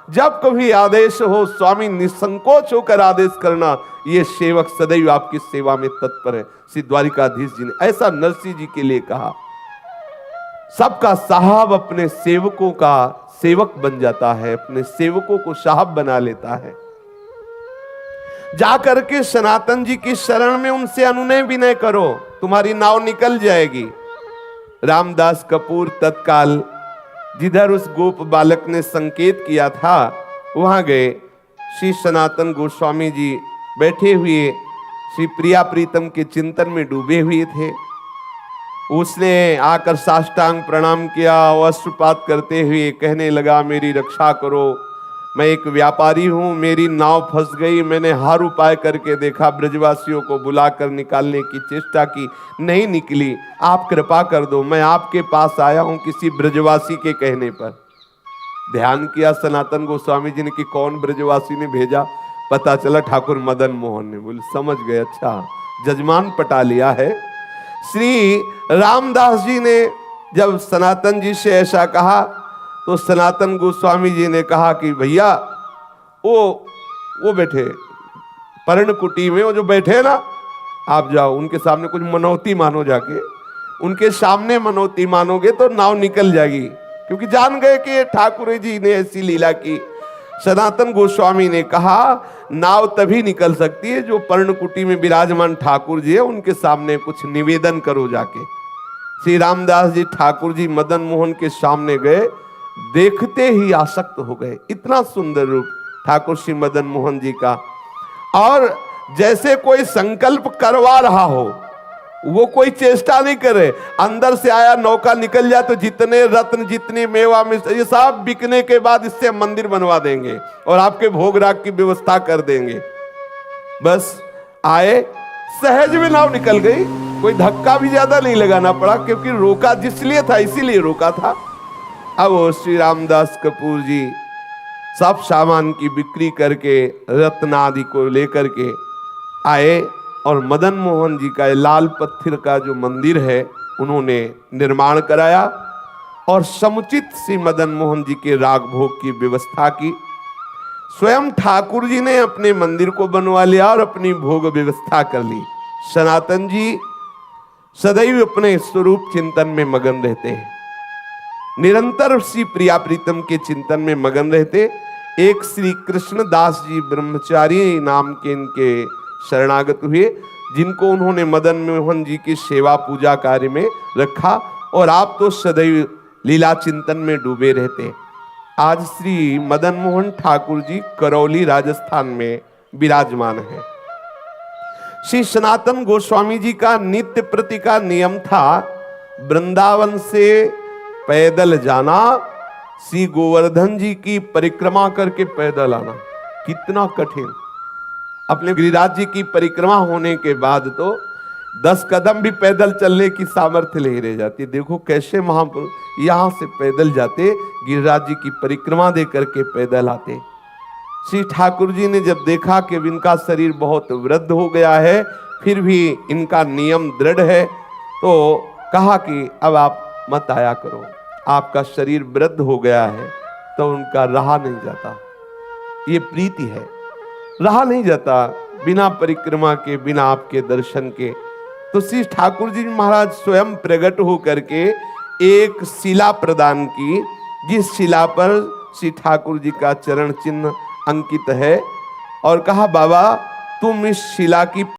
जब कभी आदेश हो स्वामी निसंकोच होकर आदेश करना, ये सेवक सदैव आपकी सेवा में तत्पर है। श्री द्वारिकाधीश जी ने ऐसा नरसिंह जी के लिए कहा। सबका साहब अपने सेवकों का सेवक बन जाता है, अपने सेवकों को साहब बना लेता है। जाकर के सनातन जी की शरण में उनसे अनुनय विनय करो, तुम्हारी नाव निकल जाएगी। रामदास कपूर तत्काल जिधर उस गोप बालक ने संकेत किया था वहां गए। श्री सनातन गोस्वामी जी बैठे हुए श्री प्रिया प्रीतम के चिंतन में डूबे हुए थे। उसने आकर साष्टांग प्रणाम किया, अश्रुपात करते हुए कहने लगा, मेरी रक्षा करो, मैं एक व्यापारी हूं, मेरी नाव फंस गई, मैंने हर उपाय करके देखा, ब्रजवासियों को बुलाकर निकालने की चेष्टा की, नहीं निकली, आप कृपा कर दो, मैं आपके पास आया हूं किसी ब्रजवासी के कहने पर। ध्यान किया सनातन गोस्वामी जी ने कि कौन ब्रजवासी ने भेजा, पता चला ठाकुर मदन मोहन ने। बोले समझ गए, अच्छा जजमान पटा लिया है। श्री रामदास जी ने जब सनातन जी से ऐसा कहा तो सनातन गोस्वामी जी ने कहा कि भैया वो बैठे पर्णकुटी में, वो जो बैठे ना, आप जाओ उनके सामने कुछ मनौती मानो, जाके उनके सामने मनौती मानोगे तो नाव निकल जाएगी। क्योंकि जान गए कि ठाकुर जी ने ऐसी लीला की। सनातन गोस्वामी ने कहा नाव तभी निकल सकती है जो पर्णकुटी में विराजमान ठाकुर जी है उनके सामने कुछ निवेदन करो जाके। श्री रामदास जी ठाकुर जी मदन मोहन के सामने गए, देखते ही आसक्त हो गए। इतना सुंदर रूप ठाकुर श्री मदन मोहन जी का, और जैसे कोई संकल्प करवा रहा हो, वो कोई चेष्टा नहीं करे, अंदर से आया नौका निकल जाए तो जितने रत्न जितनी मेवा में ये सब बिकने के बाद इससे मंदिर बनवा देंगे और आपके भोग राग की व्यवस्था कर देंगे। बस आए, सहज में नाव निकल गई, कोई धक्का भी ज्यादा नहीं लगाना पड़ा, क्योंकि रोका जिसलिए था इसीलिए रोका था। अब वो श्री रामदास कपूर जी सब सामान की बिक्री करके रत्न आदि को लेकर के आए और मदन मोहन जी का लाल पत्थर का जो मंदिर है उन्होंने निर्माण कराया और समुचित श्री मदन मोहन जी के राग भोग की व्यवस्था की। स्वयं ठाकुर जी ने अपने मंदिर को बनवा लिया और अपनी भोग व्यवस्था कर ली। सनातन जी सदैव अपने स्वरूप चिंतन में मगन रहते हैं, निरंतर श्री प्रिया प्रीतम के चिंतन में मगन रहते। एक श्री कृष्णदास जी ब्रह्मचारी नाम के इनके शरणागत हुए, जिनको उन्होंने मदन मोहन जी की सेवा पूजा कार्य में रखा, और आप तो सदैव लीला चिंतन में डूबे रहते। आज श्री मदन मोहन ठाकुर जी करौली राजस्थान में विराजमान है। श्री सनातन गोस्वामी जी का नित्य प्रति का नियम था वृंदावन से पैदल जाना, श्री गोवर्धन जी की परिक्रमा करके पैदल आना। कितना कठिन! अपने गिरिराज जी की परिक्रमा होने के बाद तो 10 कदम भी पैदल चलने की सामर्थ्य नहीं रह जाती। देखो कैसे महापुरुष यहां से पैदल जाते, गिरिराज जी की परिक्रमा दे करके पैदल आते। श्री ठाकुर जी ने जब देखा कि इनका शरीर बहुत वृद्ध हो गया है, फिर भी इनका नियम दृढ़ है, तो कहा कि अब आप मत आया करो, आपका शरीर वृद्ध हो गया है। तो उनका रहा नहीं जाता, ये प्रीति है, रहा नहीं जाता बिना परिक्रमा के, बिना आपके दर्शन के। तो श्री ठाकुर जी महाराज स्वयं प्रकट हो करके एक शिला प्रदान की, जिस शिला पर श्री ठाकुर जी का चरण चिन्ह अंकित है, और कहा बाबा तुम इस शिला की